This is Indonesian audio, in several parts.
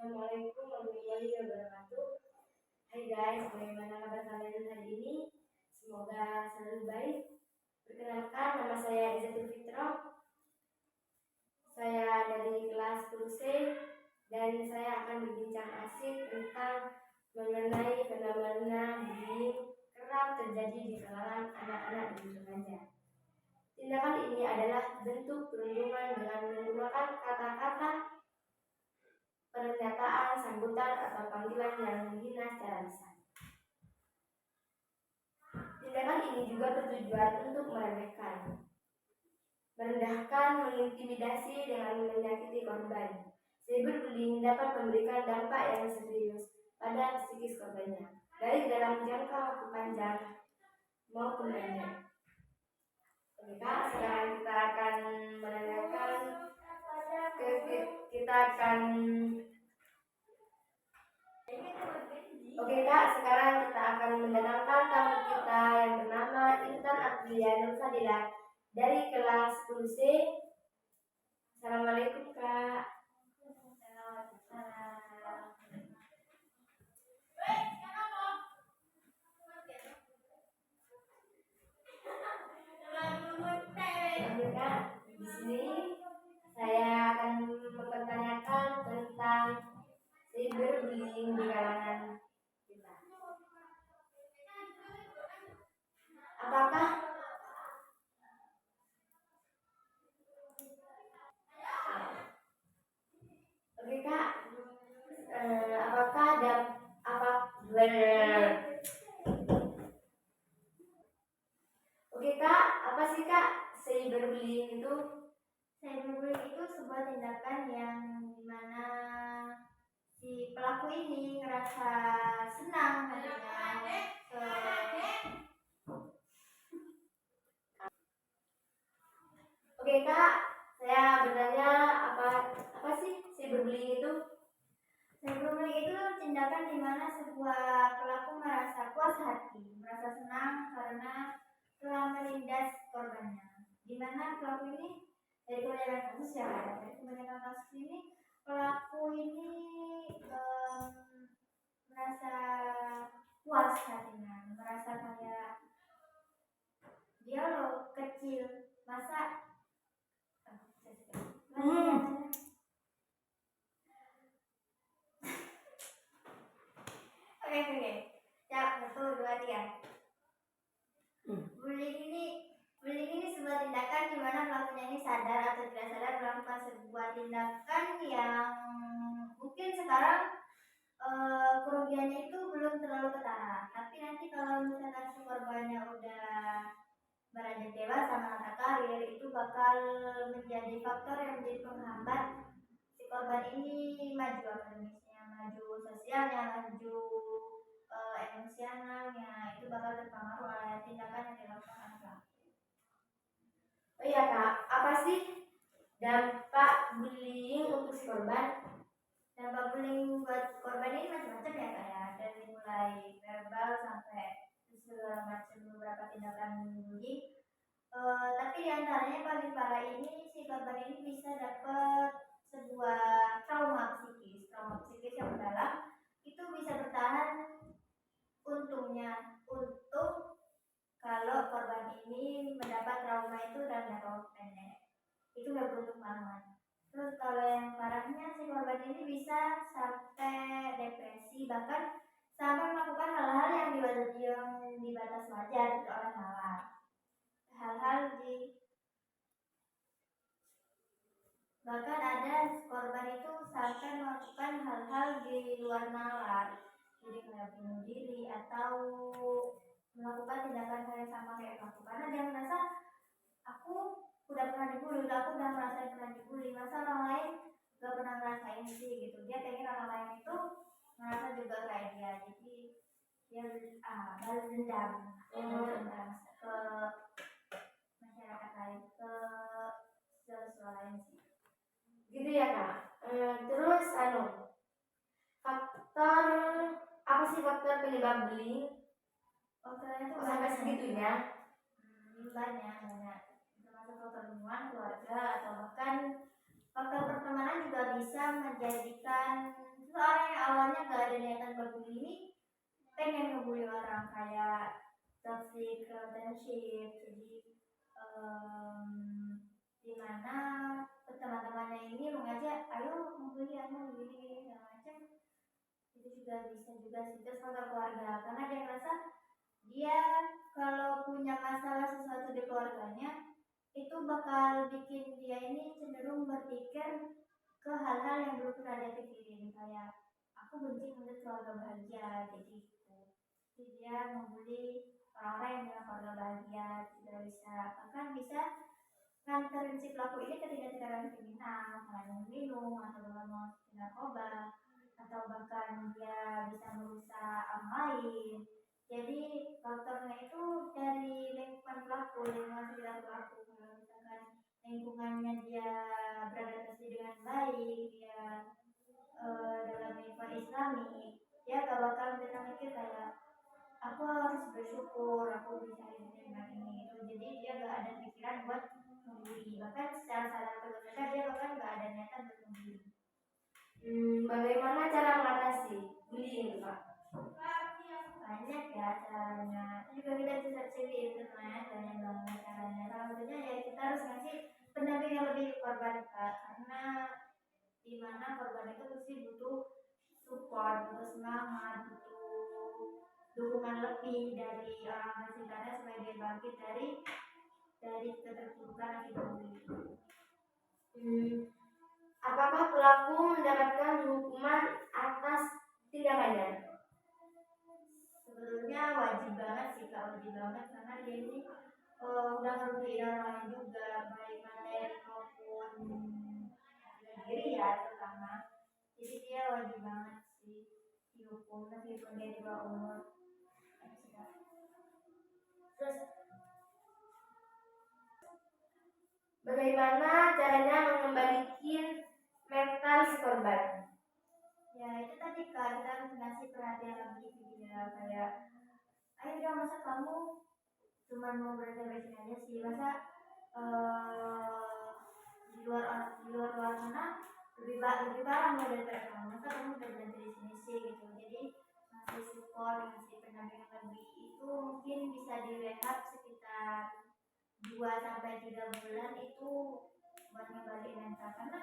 Assalamualaikum warahmatullahi wabarakatuh. Hai guys, bagaimana kabar kalian hari ini? Semoga selalu baik. Perkenalkan, nama saya Izatul Fitrah. Saya dari kelas 10C dan saya akan berbincang asik tentang mengenai fenomena bullying kerap terjadi di kalangan anak-anak di remaja. Tindakan ini adalah bentuk perundungan dengan menggunakan kata-kata, pernyataan, sambutan, atau panggilan yang menghina secara lisan. Tindakan ini juga bertujuan untuk meremehkan, merendahkan, mengintimidasi dengan menyakiti korban. Cyberbullying dapat memberikan dampak yang serius pada psikis korbannya, baik dalam jangka waktu panjang maupun pendek. Oke Kak, sekarang kita akan menanyakan Oke Kak, sekarang kita akan mendatangkan tamu kita yang bernama Intan Aprilia Nur Fadila dari kelas 10C. Assalamualaikum Kak. Oke Kak, di sini saya akan mempertanyakan tentang cyberbullying di kalangan kita. Apakah Oke Kak, apakah ada Oke Kak, apa sih Kak cyberbullying itu? Cyberbullying itu sebuah tindakan yang dimana si pelaku ini ngerasa senang hatinya Oke Kak, saya bertanya apa sih cyberbullying itu? Cyberbullying itu tindakan dimana sebuah pelaku merasa puas hati, merasa senang karena telah menindas korbannya. Dimana pelaku ini dari kebanyakan kasus ini pelaku ini merasa puas hatinya, merasa kayak dia loh kecil, masa Oke. Siap, 1, 2, 3. Bullying ini sebuah tindakan di mana pelakunya ini sadar atau tidak sadar melakukan sebuah tindakan yang mungkin sekarang kerugiannya itu belum terlalu ketara. Tapi nanti kalau misalkan si korbannya udah beranjak dewasa menata karir, itu bakal menjadi faktor yang menjadi penghambat si korban ini maju akademisnya, maju sosialnya, maju emosionalnya. Itu bakal terpengaruh oleh tindakan yang dilakukan pelaku. Oh iya Kak, apa sih dampak bullying untuk si korban? Dampak bullying buat korban ini macam-macam ya Kak ya, dari mulai verbal sampai segala macam beberapa tindakan bullying. Tapi diantaranya paling parah ini si korban ini bisa dapat sebuah trauma psikis yang mendalam. Itu bisa bertahan untungnya untuk kalau korban ini mendapat trauma itu dalam jangka waktu pendek, itu nggak beruntung banget. Terus kalau yang parahnya si korban ini bisa sampai depresi, bahkan sampai melakukan hal-hal yang di batas wajar, tidak oleh nalar. Bahkan ada korban itu sampai melakukan hal-hal di luar nalar, jadi kayak bunuh diri atau melakukan tindakan yang sama kayak pelaku, karena dia merasa aku udah pernah dibully, aku udah merasa pernah dibully, masa orang lain gak pernah ngerasain sih gitu. Dia pengen orang lain itu merasa juga kayak dia, jadi dia balas dendam ke masyarakat lain, ke sosial lain sih. Gitu ya Kak. Terus faktor apa sih faktor penyebab bullying? Faktornya itu sampai segitunya? Banyak. Termasuk faktor lingkungan, keluarga, atau bahkan faktor pertemanan juga bisa menjadikan seseorang yang awalnya gak ada niatan berbully ini pengen ngebully orang, kayak toxic relationship. Jadi dimana teman-temannya ini mengajak ayo membeli anu gini segala macam, itu juga bisa juga sih. Terus faktor keluarga, karena dia merasa dia kalau punya masalah sesuatu di keluarganya itu bakal bikin dia ini cenderung berpikir ke hal-hal yang belum pernah dia pikirin, kayak aku benci melihat keluarga bahagia, kayak gitu. Jadi dia membuli orang-orang yang punya keluarga bahagia, tidak bisa, bahkan bisa nganterin si pelaku ini ke tindak-tindakan kriminal, kayak minum atau bahkan narkoba, atau bahkan dia bisa merusak orang lain. Jadi faktornya itu dari lingkungan pelaku, lingkungan sekitar pelaku. Kalau misalkan lingkungannya dia beradaptasi dengan baik, dia dalam lingkungan Islami, dia gak bakal pernah mikir kayak aku harus bersyukur aku bisa hidup dengan ini gitu. Jadi dia gak ada pikiran buat membuli, bahkan secara sadar atau tidak sadar dia bahkan gak ada niatan untuk membuli. Bagaimana cara mengatasi bullying, Pak? Banyak ya caranya, juga kita bisa cari di internet, banyak banget caranya. Salah satunya ya kita harus ngasih pendampingan lebih ke korban, Kak, karena dimana korban itu pasti butuh support, butuh semangat, butuh dukungan lebih dari orang sekitarnya supaya dia bangkit dari keterpurukan akibat bullying. Apakah pelaku mendapatkan hukuman atas tindakannya? Sebetulnya wajib banget sih, Kak, wajib banget, karena dia ini udah ngerugiin orang lain juga, baik materi maupun diri ya terutama. Jadi dia wajib banget sih dihukum meskipun dia di bawah umur. Terus bagaimana caranya mengembalikan mental si korban? Ya itu tadi, Kak, kita harus ngasih perhatian lebih ke dia, kayak ayo dong, masa kamu cuma mau beresin aja sih, masa di luar sana lebih parah mau daripada kamu, masa kamu udah berhenti di sini sih gitu. Jadi ngasih support, ngasih pendampingan lebih itu mungkin bisa direhab sekitar 2-3 bulan itu buat ngembaliin mental, karena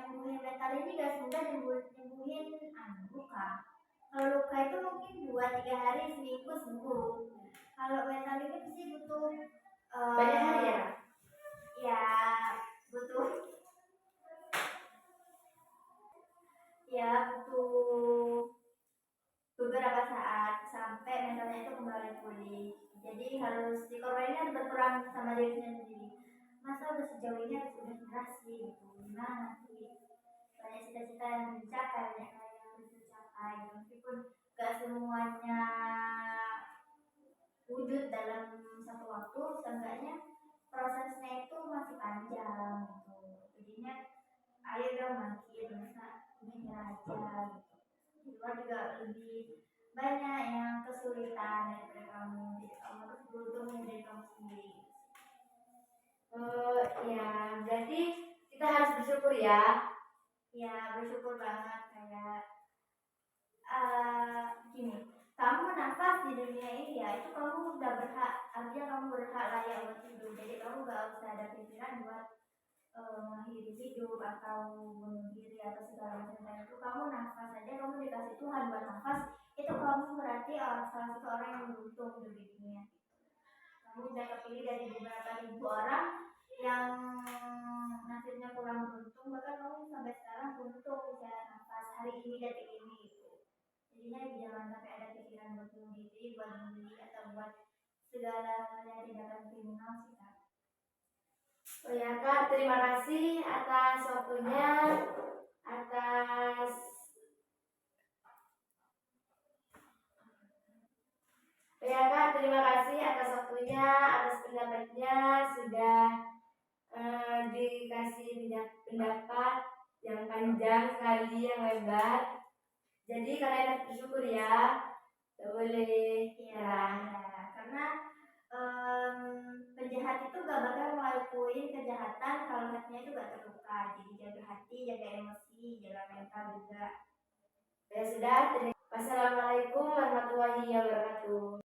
nyembuhin mental ini gak semudah nyembuhin luka. Kalau luka itu mungkin 2-3 hari, seminggu sembuh. Kalau mental ini pasti butuh Banyak hari ya? Ya butuh beberapa saat sampai mentalnya itu kembali pulih. Jadi harus si korban ini harus berperang sama dirinya sendiri. Masa udah sejauh ini harus udah nyerah sih gitu, gimana nanti banyak cita-cita yang dicapai, banyak hal yang harus dicapai, meskipun gak semuanya wujud dalam satu waktu, seenggaknya prosesnya itu masih panjang gitu. Jadinya ayo dong bangkit, masa ini nyerah aja gitu. Di luar juga lebih banyak yang kesulitan daripada kamu, jadi kamu harus beruntung dari kamu sendiri. Ya, berarti kita harus bersyukur ya. Ya bersyukur banget, kayak gini, kamu nafas di dunia ini ya itu kamu udah berhak, artinya kamu berhak layak buat hidup. Jadi kamu gak usah ada pikiran buat mengakhiri hidup atau bunuh diri atau segala macam itu. Kamu nafas aja, kamu dikasih Tuhan buat nafas, itu kamu berarti salah satu orang yang beruntung di dunia. Kamu udah kepilih dari beberapa ribu orang yang nasibnya kurang beruntung, bahkan kamu sampai sekarang beruntung bisa nafas hari ini detik ini gitu. Jadinya jangan sampai ada pikiran buat bunuh diri, buat membeli atau buat segala hal tindakan kriminal sih, Kak. Oh ya Kak, terima kasih atas waktunya, atas terima kasih atas waktunya, atas pendapatnya, sudah dikasih pendapat yang panjang sekali, yang lebar. Jadi kalian harus bersyukur ya, gak boleh karena penjahat itu gak bakal ngelakuin kejahatan kalau hatinya itu gak terluka. Jadi jaga hati, jaga emosi, jaga mental juga. Ya sudah, Wassalamualaikum warahmatullahi wabarakatuh.